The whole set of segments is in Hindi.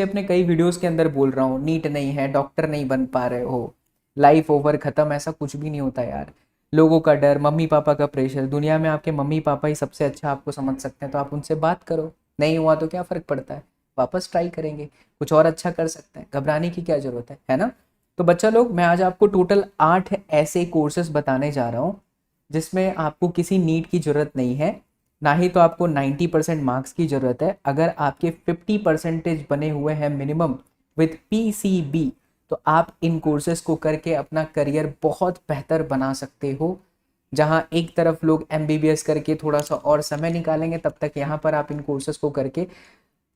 अपने कई वीडियोस के अंदर बोल रहा हूँ, नीट नहीं है, डॉक्टर नहीं बन पा रहे हो, लाइफ ओवर, खत्म, ऐसा कुछ भी नहीं होता यार। लोगों का डर, मम्मी पापा का प्रेशर, दुनिया में आपके मम्मी पापा ही सबसे अच्छा आपको समझ सकते हैं, तो आप उनसे बात करो। नहीं हुआ तो क्या फ़र्क पड़ता है, वापस ट्राई करेंगे, कुछ और अच्छा कर सकते हैं, घबराने की क्या ज़रूरत है ना। तो बच्चा लोग, मैं आज आपको टोटल 8 ऐसे कोर्सेज बताने जा रहा हूँ जिसमें आपको किसी नीट की ज़रूरत नहीं है, ना ही तो आपको 90% मार्क्स की ज़रूरत है। अगर आपके 50% बने हुए हैं मिनिमम विथ पीसीबी, तो आप इन कोर्सेज को करके अपना करियर बहुत बेहतर बना सकते हो। जहाँ एक तरफ लोग एमबीबीएस करके थोड़ा सा और समय निकालेंगे, तब तक यहाँ पर आप इन कोर्सेज को करके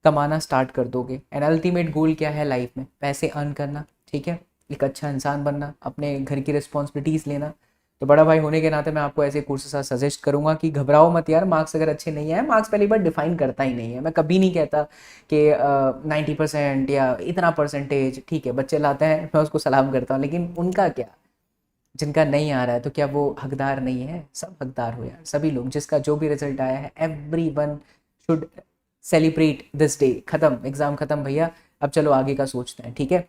कमाना स्टार्ट कर दोगे। एंड अल्टीमेट गोल क्या है लाइफ में? पैसे अर्न करना, ठीक है, एक अच्छा इंसान बनना, अपने घर की रिस्पॉन्सिबिलिटीज़ लेना। तो बड़ा भाई होने के नाते मैं आपको ऐसे कोर्सेस सजेस्ट करूंगा कि घबराओ मत यार। मार्क्स अगर अच्छे नहीं आए, मार्क्स पहली बार डिफाइन करता ही नहीं है। मैं कभी नहीं कहता कि 90% या इतना परसेंटेज, ठीक है, बच्चे लाते हैं, मैं उसको सलाम करता हूँ, लेकिन उनका क्या? जिनका नहीं आ रहा है तो क्या वो हकदार नहीं है? सब हकदार हो यार, सभी लोग, जिसका जो भी रिजल्ट आया है, every one should celebrate this day. खत्म, एग्जाम खत्म भैया, अब चलो आगे का सोचते हैं, ठीक है।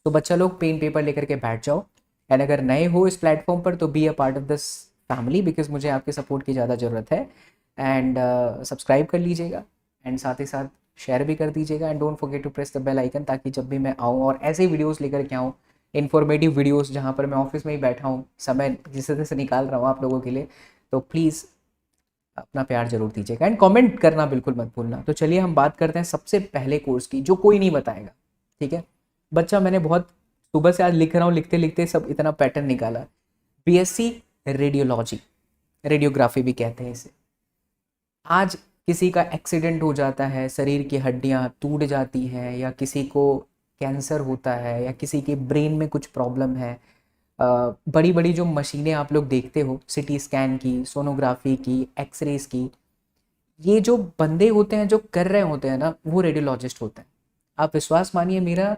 तो बच्चा लोग, पेन पेपर लेकर के बैठ जाओ। एंड अगर नए हो इस प्लेटफॉर्म पर तो be a part of this family, because मुझे आपके सपोर्ट की ज़्यादा ज़रूरत है। एंड सब्सक्राइब कर लीजिएगा, एंड साथ ही साथ शेयर भी कर दीजिएगा। And don't forget to press the bell icon, ताकि जब भी मैं आऊँ और ऐसे वीडियोस लेकर के आऊँ, इन्फॉर्मेटिव वीडियोस, जहाँ पर मैं ऑफिस में ही बैठा हूँ, समय जिस तरह से निकाल रहा हूँ आप लोगों के लिए, तो प्लीज़ अपना प्यार जरूर दीजिएगा एंड कमेंट करना बिल्कुल मत भूलना। तो चलिए हम बात करते हैं सबसे पहले कोर्स की, जो कोई नहीं बताएगा, ठीक है। बच्चा, मैंने बहुत सुबह से आज लिख रहा हूँ, लिखते लिखते सब इतना पैटर्न निकाला। बीएससी रेडियोलॉजी, रेडियोग्राफी भी कहते हैं इसे। आज किसी का एक्सीडेंट हो जाता है, शरीर की हड्डियां टूट जाती हैं, या किसी को कैंसर होता है, या किसी के ब्रेन में कुछ प्रॉब्लम है, बड़ी बड़ी जो मशीनें आप लोग देखते हो, सिटी स्कैन की, सोनोग्राफी की, एक्सरेज की, ये जो बंदे होते हैं जो कर रहे होते हैं ना, वो रेडियोलॉजिस्ट होते हैं। आप विश्वास मानिए मेरा,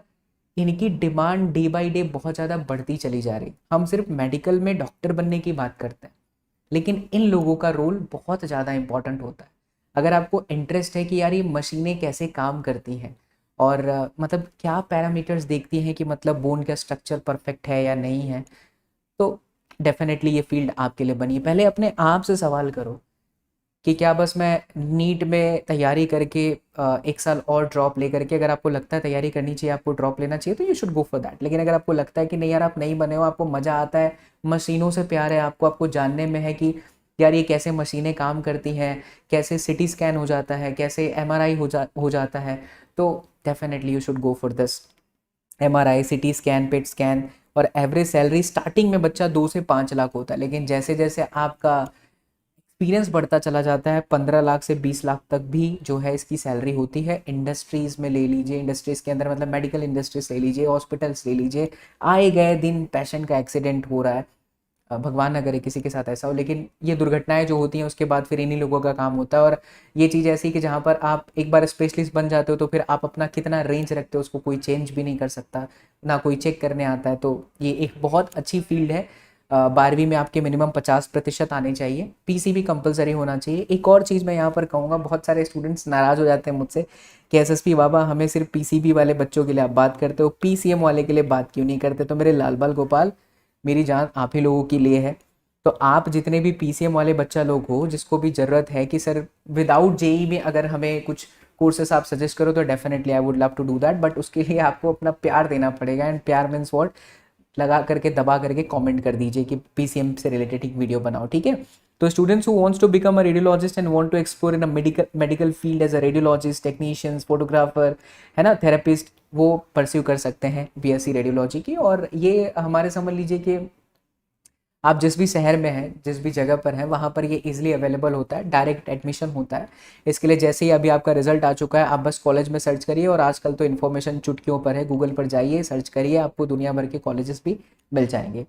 इनकी डिमांड डे बाय डे बहुत ज़्यादा बढ़ती चली जा रही। हम सिर्फ मेडिकल में डॉक्टर बनने की बात करते हैं, लेकिन इन लोगों का रोल बहुत ज़्यादा इंपॉर्टेंट होता है। अगर आपको इंटरेस्ट है कि यार ये मशीनें कैसे काम करती हैं, और मतलब क्या पैरामीटर्स देखती हैं कि मतलब बोन का स्ट्रक्चर परफेक्ट है या नहीं है, तो डेफिनेटली ये फील्ड आपके लिए बनी है। पहले अपने आप से सवाल करो कि क्या बस मैं नीट में तैयारी करके एक साल और ड्रॉप लेकर के, अगर आपको लगता है तैयारी करनी चाहिए, आपको ड्रॉप लेना चाहिए, तो you should go for that. लेकिन अगर आपको लगता है कि नहीं यार, आप नहीं बने हो, आपको मज़ा आता है, मशीनों से प्यार है आपको, आपको जानने में है कि यार ये कैसे मशीनें काम करती हैं, कैसे सिटी स्कैन हो जाता है, कैसे एमआरआई हो जाता है, तो definitely you should go for this. MRI, CT scan, PET scan. और एवरेज सैलरी स्टार्टिंग में बच्चा 2 से 5 लाख होता है, लेकिन जैसे जैसे आपका एक्सपीरियंस बढ़ता चला जाता है, 15 लाख से 20 लाख तक भी जो है इसकी सैलरी होती है। इंडस्ट्रीज़ में ले लीजिए, इंडस्ट्रीज़ के अंदर मतलब मेडिकल इंडस्ट्रीज ले लीजिए, हॉस्पिटल्स ले लीजिए, आए गए दिन पेशेंट का एक्सीडेंट हो रहा है। भगवान ना करे किसी के साथ ऐसा हो, लेकिन ये दुर्घटनाएं जो होती हैं उसके बाद फिर इन्हीं लोगों का काम होता है। और ये चीज़ ऐसी कि जहाँ पर आप एक बार स्पेशलिस्ट बन जाते हो, तो फिर आप अपना कितना रेंज रखते हो उसको कोई चेंज भी नहीं कर सकता, ना कोई चेक करने आता है। तो ये एक बहुत अच्छी फील्ड है। 12वीं में आपके मिनिमम 50% आने चाहिए, पीसीबी कंपलसरी होना चाहिए। एक और चीज़ मैं यहाँ पर कहूँगा, बहुत सारे स्टूडेंट्स नाराज़ हो जाते हैं मुझसे कि एसएसपी बाबा, हमें सिर्फ पीसीबी वाले बच्चों के लिए आप बात करते हो, पीसीएम वाले के लिए बात क्यों नहीं करते? तो मेरे लाल बाल गोपाल, मेरी जान आप ही लोगों के लिए है। तो आप जितने भी पीसीएम वाले बच्चा लोग हो, जिसको भी ज़रूरत है कि सर विदाउट जेई में अगर हमें कुछ कोर्सेस आप सजेस्ट करो, तो definitely I would love to do that. But उसके लिए आपको अपना प्यार देना पड़ेगा, एंड प्यार मीन्स वॉट, लगा करके दबा करके कमेंट कर दीजिए कि पीसीएम से रिलेटेड एक वीडियो बनाओ, ठीक है। तो students who wants to become a radiologist and want to explore in a medical field as a radiologist, technicians, photographer, है ना, थेरेपिस्ट, वो परस्यू कर सकते हैं बीएससी रेडियोलॉजी की। और ये हमारे समझ लीजिए कि आप जिस भी शहर में हैं, जिस भी जगह पर हैं, वहाँ पर ये इजीली अवेलेबल होता है, डायरेक्ट एडमिशन होता है। इसके लिए जैसे ही अभी आपका रिजल्ट आ चुका है, आप बस कॉलेज में सर्च करिए, और आजकल तो इन्फॉर्मेशन चुटकियों पर है, गूगल पर जाइए, सर्च करिए, आपको दुनिया भर के कॉलेजेस भी मिल जाएंगे।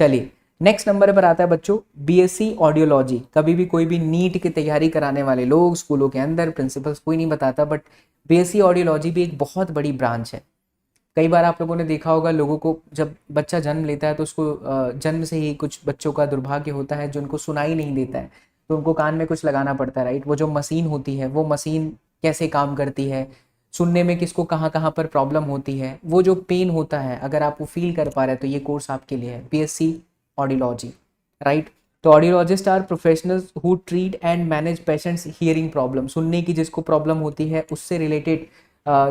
चलिए, नेक्स्ट नंबर पर आता है बच्चों बीएससी ऑडियोलॉजी। कभी भी कोई भी नीट की तैयारी कराने वाले लोग स्कूलों के अंदर, प्रिंसिपल्स कोई नहीं बताता, बट बीएससी ऑडियोलॉजी भी एक बहुत बड़ी ब्रांच है। कई बार आप लोगों ने देखा होगा, लोगों को जब बच्चा जन्म लेता है तो उसको जन्म से ही कुछ बच्चों का दुर्भाग्य होता है जो उनको सुनाई नहीं देता है, तो उनको कान में कुछ लगाना पड़ता है, राइट। वो जो मशीन होती है, वो मशीन कैसे काम करती है, सुनने में किसको कहाँ कहाँ पर प्रॉब्लम होती है, वो जो पेन होता है अगर आप वो फील कर पा रहे हैं तो ये कोर्स आपके लिए है, बीएससी ऑडियोलॉजी, राइट। तो audiologists are professionals who treat and manage patients hearing problem, सुनने की जिसको प्रॉब्लम होती है उससे रिलेटेड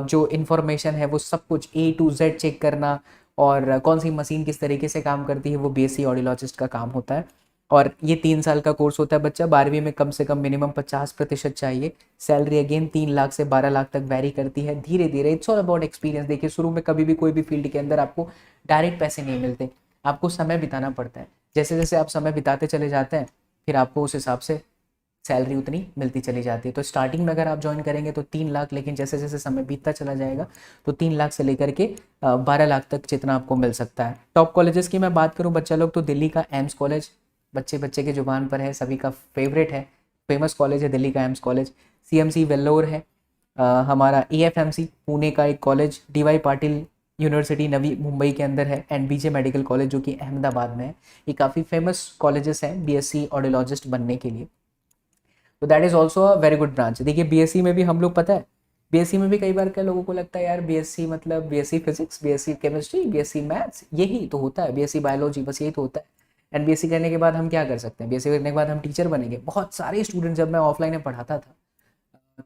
जो इन्फॉर्मेशन है वो सब कुछ A to Z चेक करना, और कौन सी मशीन किस तरीके से काम करती है वो बीएससी ऑडियोलॉजिस्ट का काम होता है। और ये 3 साल का कोर्स होता है बच्चा, 12वीं में कम से कम मिनिमम 50% चाहिए। सैलरी अगेन 3 लाख से 12 लाख तक वैरी करती है, धीरे धीरे इट्स ऑल अबाउट एक्सपीरियंस। देखिए शुरू में कभी भी कोई भी फील्ड के अंदर आपको डायरेक्ट पैसे नहीं मिलते, आपको समय बिताना पड़ता है। जैसे जैसे आप समय बिताते चले जाते हैं फिर आपको उस हिसाब से सैलरी उतनी मिलती चली जाती है। तो स्टार्टिंग में अगर आप ज्वाइन करेंगे तो 3 लाख, लेकिन जैसे जैसे समय बीतता चला जाएगा तो 3 लाख से लेकर के 12 लाख तक जितना आपको मिल सकता है। टॉप कॉलेजेस की मैं बात करूँ बच्चा लोग, तो दिल्ली का एम्स कॉलेज बच्चे बच्चे के जुबान पर है, सभी का फेवरेट है, फेमस कॉलेज है दिल्ली का एम्स कॉलेज। सीएमसी वेल्लोर है, हमारा एएफएमसी पुणे का एक college, D Y Patil university Navi Mumbai के अंदर है, एंड बीजे मेडिकल कॉलेज जो कि अहमदाबाद में है। ये काफ़ी फेमस कॉलेजेस हैं बीएससी ऑडियोलॉजिस्ट बनने के लिए। तो that is also a very good branch. देखिए बीएससी में भी हम लोग, पता है बीएससी में भी कई बार क्या लोगों को लगता है यार बीएससी मतलब BSc physics, BSc chemistry, BSc maths, यही तो होता है, बीएससी बायोलॉजी, बस यही तो होता है। एंड बीएससी करने के बाद हम क्या कर सकते हैं, बीएससी करने के बाद हम टीचर बनेंगे। बहुत सारे स्टूडेंट, जब मैं ऑफलाइन में पढ़ाता था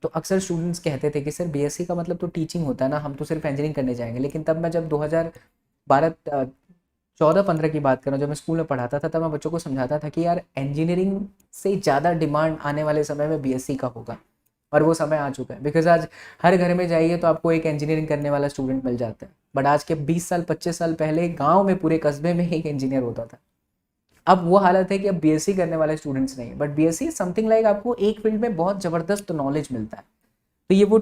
तो अक्सर स्टूडेंट्स कहते थे कि सर बीएससी का मतलब तो टीचिंग होता है ना, हम तो सिर्फ इंजीनियरिंग करने जाएंगे। लेकिन तब मैं जब 2012 14-15 की बात कर रहा हूँ, जब मैं स्कूल में पढ़ाता था तब मैं बच्चों को समझाता था कि यार इंजीनियरिंग से ज़्यादा डिमांड आने वाले समय में बीएससी का होगा, और वो समय आ चुका है। बिकॉज आज हर घर में जाइए तो आपको एक इंजीनियरिंग करने वाला स्टूडेंट मिल जाता है, बट आज के 20 साल 25 साल पहले गाँव में पूरे कस्बे में एक इंजीनियर होता था। अब वो हालत है कि अब बीएससी करने वाले स्टूडेंट्स नहीं है, बट बीएससी समथिंग लाइक आपको एक फील्ड में बहुत ज़बरदस्त नॉलेज मिलता है। तो ये वो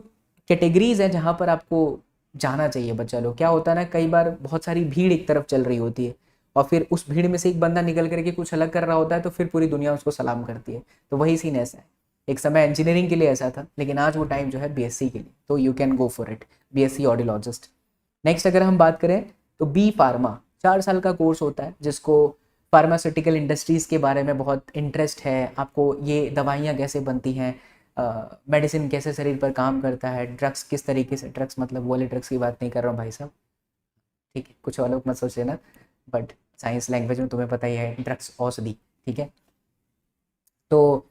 कैटेगरीज है जहाँ पर आपको जाना चाहिए बच्चा लोग। क्या होता है ना, कई बार बहुत सारी भीड़ एक तरफ चल रही होती है और फिर उस भीड़ में से एक बंदा निकल करके कुछ अलग कर रहा होता है तो फिर पूरी दुनिया उसको सलाम करती है। तो वही सीन ऐसा है, एक समय इंजीनियरिंग के लिए ऐसा था, लेकिन आज वो टाइम जो है बीएससी के लिए, तो you can go for it, BSc audiologist. Next अगर हम बात करें तो बी फार्मा 4 साल का कोर्स होता है, जिसको फार्मास्यूटिकल इंडस्ट्रीज़ के बारे में बहुत इंटरेस्ट है, आपको ये दवाइयाँ कैसे बनती हैं, मेडिसिन कैसे शरीर पर काम करता है, ड्रग्स किस तरीके से, ड्रग्स मतलब वो वाले ड्रग्स की बात नहीं कर रहा हूँ भाई साहब, ठीक है, कुछ और लोग मत सोच लेना, बट साइंस लैंग्वेज में तुम्हें पता ही है, ड्रग्स औषधि, ठीक है। तो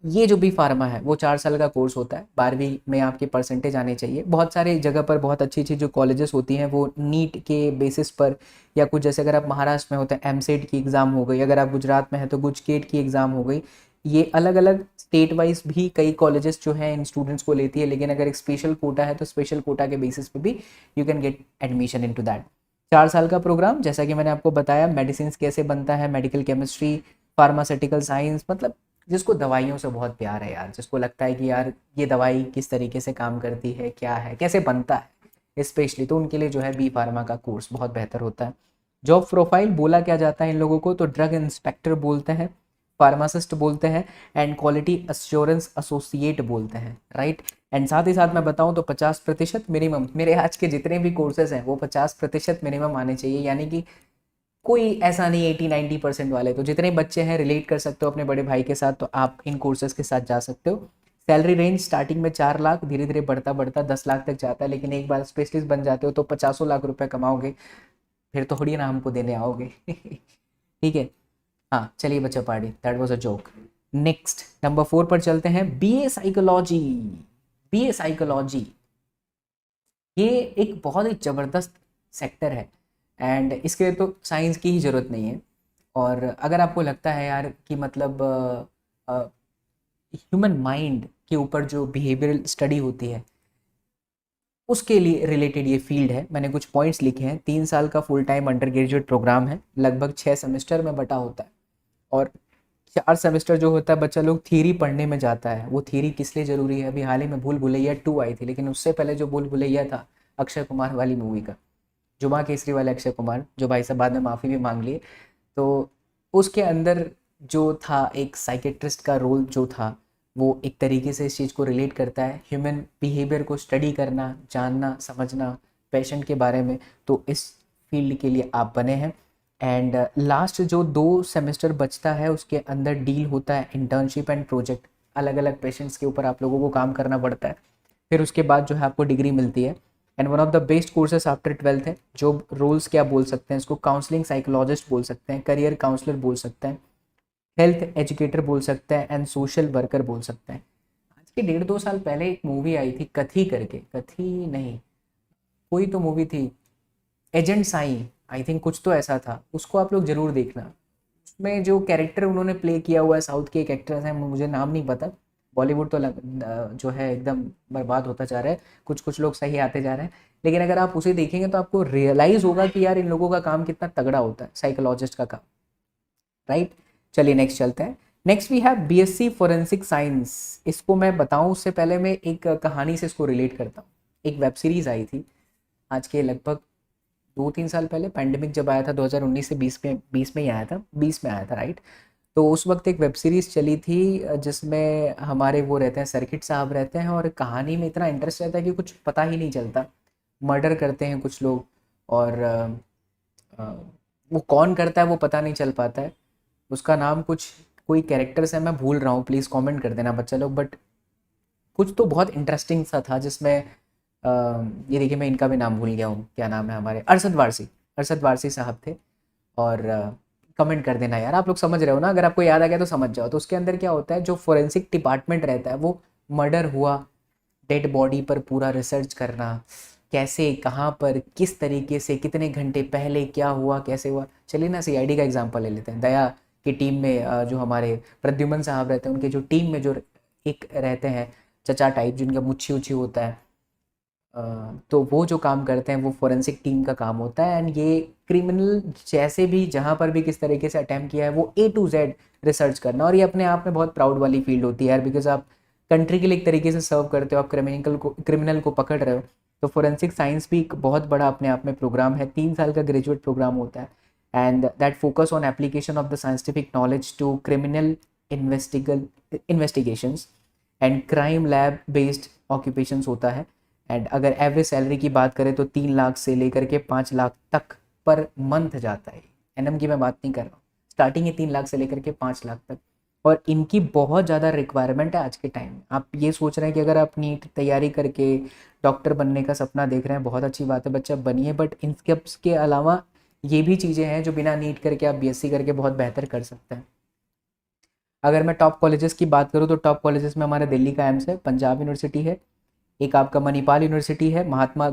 ये जो बी फार्मा है वो 4 साल का कोर्स होता है, 12वीं में आपके परसेंटेज आने चाहिए। बहुत सारे जगह पर बहुत अच्छी अच्छी जो कॉलेजेस होती हैं वो नीट के बेसिस पर, या कुछ जैसे अगर आप महाराष्ट्र में होते हैं एमसेट की एग्ज़ाम हो गई, अगर आप गुजरात में हैं तो गुजकेट की एग्ज़ाम हो गई। ये अलग अलग स्टेट वाइज भी कई कॉलेजेस जो हैं इन स्टूडेंट्स को लेती है, लेकिन अगर एक स्पेशल कोटा है तो स्पेशल कोटा के बेसिस पे भी you can get admission into that. 4 साल का प्रोग्राम, जैसा कि मैंने आपको बताया, मेडिसिन कैसे बनता है, मेडिकल केमिस्ट्री, फार्मास्यूटिकल साइंस, मतलब जिसको दवाइयों से बहुत प्यार है यार, जिसको लगता है कि यार ये दवाई किस तरीके से काम करती है, क्या है, कैसे बनता है स्पेशली, तो उनके लिए जो है बी फार्मा का कोर्स बहुत बेहतर होता है। जॉब प्रोफाइल बोला क्या जाता है इन लोगों को, तो ड्रग इंस्पेक्टर बोलते हैं, फार्मासिस्ट बोलते हैं, एंड क्वालिटी अश्योरेंस एसोसिएट बोलते हैं, राइट। एंड साथ ही साथ मैं बताऊं तो 50% मिनिमम, मेरे आज के जितने भी कोर्सेज हैं वो 50% मिनिमम आने चाहिए, यानी कि कोई ऐसा नहीं 80-90% वाले, तो जितने बच्चे हैं रिलेट कर सकते हो अपने बड़े भाई के साथ, तो आप इन कोर्सेज के साथ जा सकते हो। सैलरी रेंज स्टार्टिंग में 4 लाख, धीरे धीरे बढ़ता बढ़ता 10 लाख तक जाता है, लेकिन एक बार स्पेशलिस्ट बन जाते हो तो 50 लाख रुपए कमाओगे, फिर तो थोड़ी ना हमको देने आओगे ठीक है। हाँ चलिए बच्चा party, that was a joke. Next number 4 पर चलते हैं, बीए साइकोलॉजी। बीए साइकोलॉजी ये एक बहुत ही ज़बरदस्त सेक्टर है, एंड इसके लिए तो साइंस की ही ज़रूरत नहीं है। और अगर आपको लगता है यार कि मतलब ह्यूमन माइंड के ऊपर जो बिहेवियरल स्टडी होती है उसके लिए रिलेटेड ये फील्ड है, मैंने कुछ पॉइंट्स लिखे हैं। 3 साल का full time undergraduate program है, लगभग 6 सेमेस्टर में बटा होता है, और 4 सेमेस्टर जो होता है बच्चा लोग थियरी पढ़ने में जाता है। वो थियरी किस लिए ज़रूरी है, अभी हाल ही में भूल भुलैया 2 आई थी, लेकिन उससे पहले जो भूल भुलैया था अक्षय कुमार वाली मूवी का, जुमा केसरी वाले अक्षय कुमार, जो भाई साहब बाद में माफ़ी भी मांग लिए, तो उसके अंदर जो था एक साइकेट्रिस्ट का रोल जो था, वो एक तरीके से इस चीज़ को रिलेट करता है, ह्यूमन बिहेवियर को स्टडी करना, जानना, समझना पेशेंट के बारे में, तो इस फील्ड के लिए आप बने हैं। एंड लास्ट जो 2 सेमेस्टर बचता है उसके अंदर डील होता है इंटर्नशिप एंड प्रोजेक्ट, अलग अलग पेशेंट्स के ऊपर आप लोगों को काम करना पड़ता है। फिर उसके बाद जो है आपको डिग्री मिलती है। And one of the best courses after 12th है। जॉब रोल्स क्या बोल सकते हैं इसको, काउंसलिंग साइकोलॉजिस्ट बोल सकते हैं, करियर काउंसलर बोल सकते हैं, हेल्थ एजुकेटर बोल सकते हैं, एंड सोशल वर्कर बोल सकते हैं। आज के 1.5-2 साल पहले एक मूवी आई थी कथी करके, कथी नहीं, कोई तो मूवी थी, एजेंट साई, आई थिंक कुछ तो ऐसा था, उसको आप लोग जरूर देखना। उसमें जो कैरेक्टर उन्होंने प्ले किया हुआ है, साउथ के एक एक्ट्रेस हैं, मुझे नाम नहीं पता। बॉलीवुड तो जो है एकदम बर्बाद होता जा रहा है, कुछ कुछ लोग सही आते जा रहे हैं, लेकिन अगर आप उसे देखेंगे तो आपको रियलाइज होगा कि यार इन लोगों का काम कितना तगड़ा होता है, साइकोलॉजिस्ट का काम, राइट। चलिए नेक्स्ट चलते हैं। Next we have BSc forensic science. इसको मैं बताऊं उससे पहले मैं एक कहानी से इसको रिलेट करता हूँ। एक वेब सीरीज आई थी आज के लगभग 2-3 साल पहले, पैंडेमिक जब आया था 2019 से 20 में ही आया था, 20 में आया था, राइट। तो उस वक्त एक वेब सीरीज चली थी जिसमें हमारे वो रहते हैं, सर्किट साहब रहते हैं, और कहानी में इतना इंटरेस्ट रहता है कि कुछ पता ही नहीं चलता। मर्डर करते हैं कुछ लोग, और अ, वो कौन करता है वो पता नहीं चल पाता है। उसका नाम कुछ, कोई कैरेक्टर्स है मैं भूल रहा हूँ, प्लीज़ कमेंट कर देना बच्चा लोग, बट कुछ तो बहुत इंटरेस्टिंग सा था जिसमें अ, ये देखिए मैं इनका भी नाम भूल गया हूँ, क्या नाम है हमारे, अरशद वारसी, अरशद वारसी साहब थे। और कमेंट कर देना यार, आप लोग समझ रहे हो ना, अगर आपको याद आ गया तो समझ जाओ। तो उसके अंदर क्या होता है, जो फोरेंसिक डिपार्टमेंट रहता है वो मर्डर हुआ, डेड बॉडी पर पूरा रिसर्च करना, कैसे, कहाँ पर, किस तरीके से, कितने घंटे पहले क्या हुआ, कैसे हुआ। चलिए ना सीआईडी का एग्जांपल ले लेते हैं। दया की टीम में जो हमारे प्रद्युमन साहब रहते हैं, उनके जो टीम में जो एक रहते हैं चचा टाइप, जिनका मुच्छी उच्छी होता है, तो वो जो काम करते हैं वो फोरेंसिक टीम का काम होता है। एंड ये क्रिमिनल जैसे भी जहाँ पर भी किस तरीके से अटैम्प्ट किया है वो A to Z रिसर्च करना, और ये अपने आप में बहुत प्राउड वाली फील्ड होती है यार, बिकॉज आप कंट्री के लिए एक तरीके से सर्व करते हो, आप क्रिमिनल को पकड़ रहे हो। तो फोरेंसिक साइंस भी एक बहुत बड़ा अपने आप में प्रोग्राम है, 3 साल का ग्रेजुएट प्रोग्राम होता है। And that focus on application of the scientific knowledge to criminal investigations and crime lab based occupations होता है। एंड अगर एवरेज सैलरी की बात करें तो 3 लाख से लेकर के 5 लाख तक पर मंथ जाता है। एनएम की मैं बात नहीं कर रहा हूँ, स्टार्टिंग ही 3 लाख से लेकर के 5 लाख तक। और इनकी बहुत ज़्यादा रिक्वायरमेंट है आज के टाइम में। आप ये सोच रहे हैं कि अगर आप नीट तैयारी करके डॉक्टर बनने का सपना देख रहे हैं, बहुत अच्छी बात है बच्चा, बनिए, बट इनके अलावा ये भी चीज़ें हैं जो बिना नीट करके आप बीएससी करके बहुत बेहतर कर सकते हैं। अगर मैं टॉप कॉलेजेस की बात करूँ तो टॉप कॉलेजेस में हमारे दिल्ली का एम्स है, पंजाब यूनिवर्सिटी है, एक आपका मणिपाल यूनिवर्सिटी है, महात्मा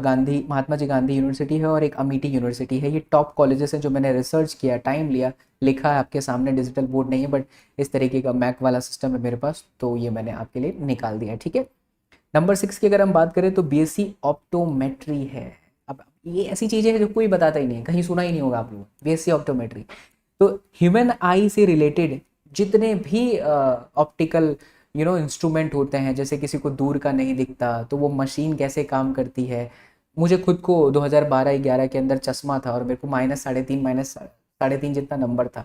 जी गांधी यूनिवर्सिटी है, और एक अमिटी यूनिवर्सिटी है। ये टॉप कॉलेजेस हैं जो मैंने रिसर्च किया, टाइम लिया, लिखा है आपके सामने, डिजिटल बोर्ड नहीं है बट इस तरीके का मैक वाला सिस्टम है मेरे पास, तो ये मैंने आपके लिए निकाल दिया है, ठीक है। नंबर 6 की अगर हम बात करें तो बीएससी ऑप्टोमेट्री है। अब ये ऐसी चीज़ें हैं जो कोई बताता ही नहीं है, कहीं सुना ही नहीं होगा आप लोगों, बीएससी ऑप्टोमेट्री। तो ह्यूमन आई से रिलेटेड जितने भी ऑप्टिकल इंस्ट्रूमेंट होते हैं, जैसे किसी को दूर का नहीं दिखता तो वो मशीन कैसे काम करती है। मुझे खुद को 2012-11 के अंदर चश्मा था और मेरे को -3.5 -3.5 जितना नंबर था,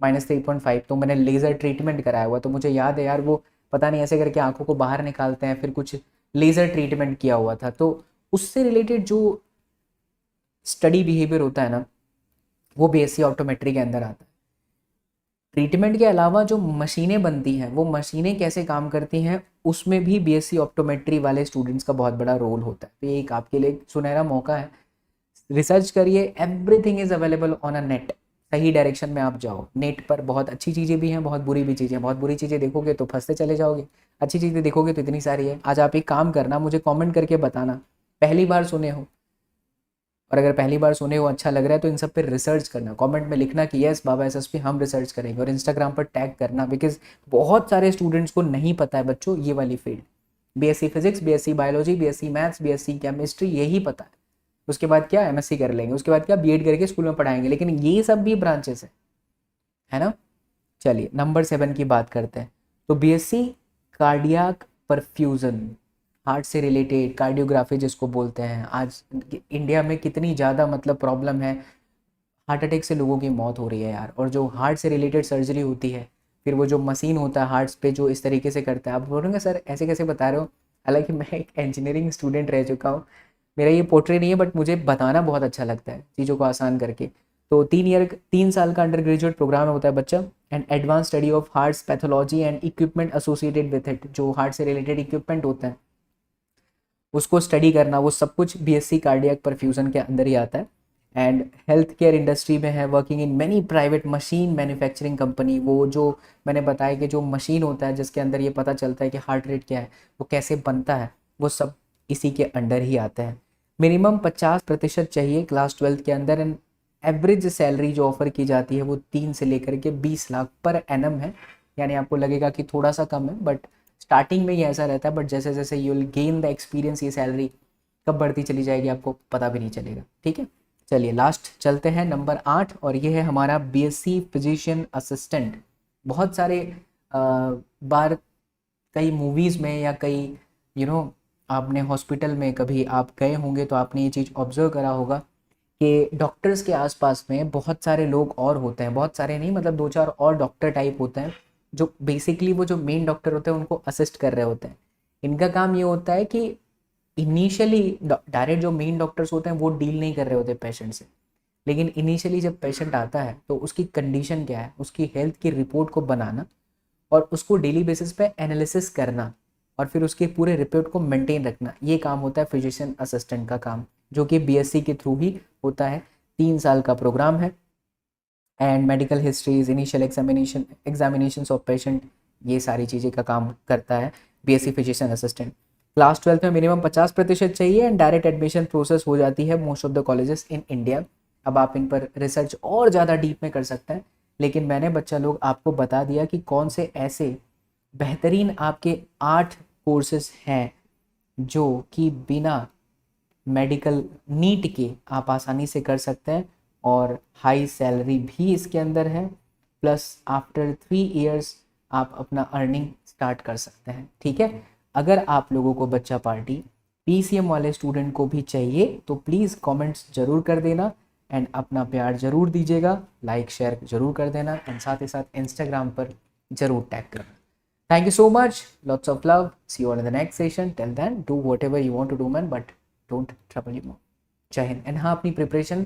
-3.5, तो मैंने लेज़र ट्रीटमेंट कराया हुआ, तो मुझे याद है यार, वो पता नहीं ऐसे करके आंखों को बाहर निकालते हैं, फिर कुछ लेज़र ट्रीटमेंट किया हुआ था। तो उससे रिलेटेड जो स्टडी बिहेवियर होता है ना, वो बीएससी ऑप्टोमेट्री के अंदर आता है। ट्रीटमेंट के अलावा जो मशीनें बनती हैं, वो मशीनें कैसे काम करती हैं, उसमें भी बीएससी ऑप्टोमेट्री वाले स्टूडेंट्स का बहुत बड़ा रोल होता है। तो ये एक आपके लिए सुनहरा मौका है, रिसर्च करिए, everything is available on a net. सही डायरेक्शन में आप जाओ, नेट पर बहुत अच्छी चीज़ें भी हैं, बहुत बुरी भी चीज़ें हैं। बहुत बुरी चीज़ें देखोगे तो फंसते चले जाओगे, अच्छी चीज़ें देखोगे तो इतनी सारी है। आज आप एक काम करना, मुझे कमेंट करके बताना पहली बार सुने हो, और अगर पहली बार सुने हो अच्छा लग रहा है तो इन सब पे रिसर्च करना, कमेंट में लिखना कि यस बाबा एसएसपी हम रिसर्च करेंगे, और इंस्टाग्राम पर टैग करना, बिकॉज बहुत सारे स्टूडेंट्स को नहीं पता है बच्चों ये वाली field. BSc physics, BSc biology, BSc maths, BSc chemistry, यही पता है। उसके बाद क्या एमएससी कर लेंगे, उसके बाद क्या बीएड करके स्कूल में पढ़ाएंगे, लेकिन ये सब भी ब्रांचेस है ना। चलिए नंबर 7 की बात करते हैं। तो बीएससी कार्डियाक परफ्यूजन, हार्ट से रिलेटेड कार्डियोग्राफी जिसको बोलते हैं। आज इंडिया में कितनी ज़्यादा मतलब प्रॉब्लम है, हार्ट अटैक से लोगों की मौत हो रही है यार, और जो हार्ट से रिलेटेड सर्जरी होती है, फिर वो जो मशीन होता है हार्ट्स पे जो इस तरीके से करता है, आप बोलोगे सर ऐसे कैसे बता रहे हो। हालांकि मैं एक इंजीनियरिंग स्टूडेंट रह चुका हूँ, मेरा ये पोर्ट्रे नहीं है, बट मुझे बताना बहुत अच्छा लगता है चीज़ों को आसान करके। तो 3 साल का अंडर ग्रेजुएट प्रोग्राम होता है बच्चा, and advance study of hearts pathology and equipment associated with it, जो हार्ट से रिलेटेड इक्विपमेंट होते हैं उसको स्टडी करना, वो सब कुछ बीएससी कार्डियक परफ्यूजन के अंदर ही आता है। एंड हेल्थ केयर इंडस्ट्री में है, working in many private machine manufacturing company. वो जो मैंने बताया कि जो मशीन होता है जिसके अंदर ये पता चलता है कि हार्ट रेट क्या है, वो कैसे बनता है, वो सब इसी के अंडर ही आता है। मिनिमम 50% चाहिए क्लास 12 के अंदर। एंड एवरेज सैलरी जो ऑफर की जाती है वो 3 से लेकर के 20 लाख पर एनम है। यानी आपको लगेगा कि थोड़ा सा कम है, बट स्टार्टिंग में ही ऐसा रहता है, बट जैसे जैसे you will gain the experience ये सैलरी कब बढ़ती चली जाएगी आपको पता भी नहीं चलेगा। ठीक है, चलिए लास्ट चलते हैं नंबर 8, और ये है हमारा बीएससी फिजिशियन असिस्टेंट। बहुत सारे बार कई मूवीज़ में या कई आपने हॉस्पिटल में कभी आप गए होंगे तो आपने ये चीज़ ऑब्जर्व करा होगा कि डॉक्टर्स के आसपास में बहुत सारे लोग और होते हैं, बहुत सारे नहीं मतलब 2-4 और डॉक्टर टाइप होते हैं जो बेसिकली वो जो मेन डॉक्टर होते हैं उनको असिस्ट कर रहे होते हैं। इनका काम ये होता है कि इनिशियली डायरेक्ट जो मेन डॉक्टर्स होते हैं वो डील नहीं कर रहे होते पेशेंट से, लेकिन इनिशियली जब पेशेंट आता है तो उसकी कंडीशन क्या है, उसकी हेल्थ की रिपोर्ट को बनाना और उसको डेली बेसिस पे एनालिसिस करना और फिर उसके पूरे रिपोर्ट को मेंटेन रखना, ये काम होता है फिजिशियन असिस्टेंट का काम, जो कि बीएससी के थ्रू ही होता है। 3 साल का प्रोग्राम है। And medical histories, initial examination of patient, ये सारी चीज़ें का काम करता है बीएससी फिजिशियन असिस्टेंट। क्लास 12 में मिनिमम 50% चाहिए एंड डायरेक्ट एडमिशन प्रोसेस हो जाती है most of the colleges in India. अब आप इन पर रिसर्च और ज़्यादा डीप में कर सकते हैं, लेकिन मैंने बच्चा लोग आपको बता दिया कि कौन से ऐसे बेहतरीन आपके 8 कोर्सेज हैं जो कि बिना मेडिकल नीट के आप आसानी से कर सकते हैं और हाई सैलरी भी इसके अंदर है, प्लस आफ्टर 3 इयर्स आप अपना अर्निंग स्टार्ट कर सकते हैं। ठीक है, अगर आप लोगों को बच्चा पार्टी पीसीएम वाले स्टूडेंट को भी चाहिए तो प्लीज़ कमेंट्स ज़रूर कर देना एंड अपना प्यार ज़रूर दीजिएगा, लाइक शेयर ज़रूर कर देना एंड साथ ही साथ इंस्टाग्राम पर ज़रूर टैग करना। Thank you so much. Lots of love. See you all in the next session. Till then, do whatever you want to do, man, but don't trouble you more. जय हिंद। एंड हाँ, अपनी प्रिपरेशन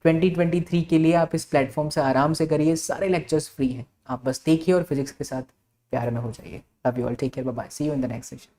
2023 के लिए आप इस प्लेटफॉर्म से आराम से करिए, सारे लेक्चर्स फ्री हैं, आप बस देखिए और फिजिक्स के साथ प्यार में हो जाइए। Love you all, take care, bye bye, see you in the next session.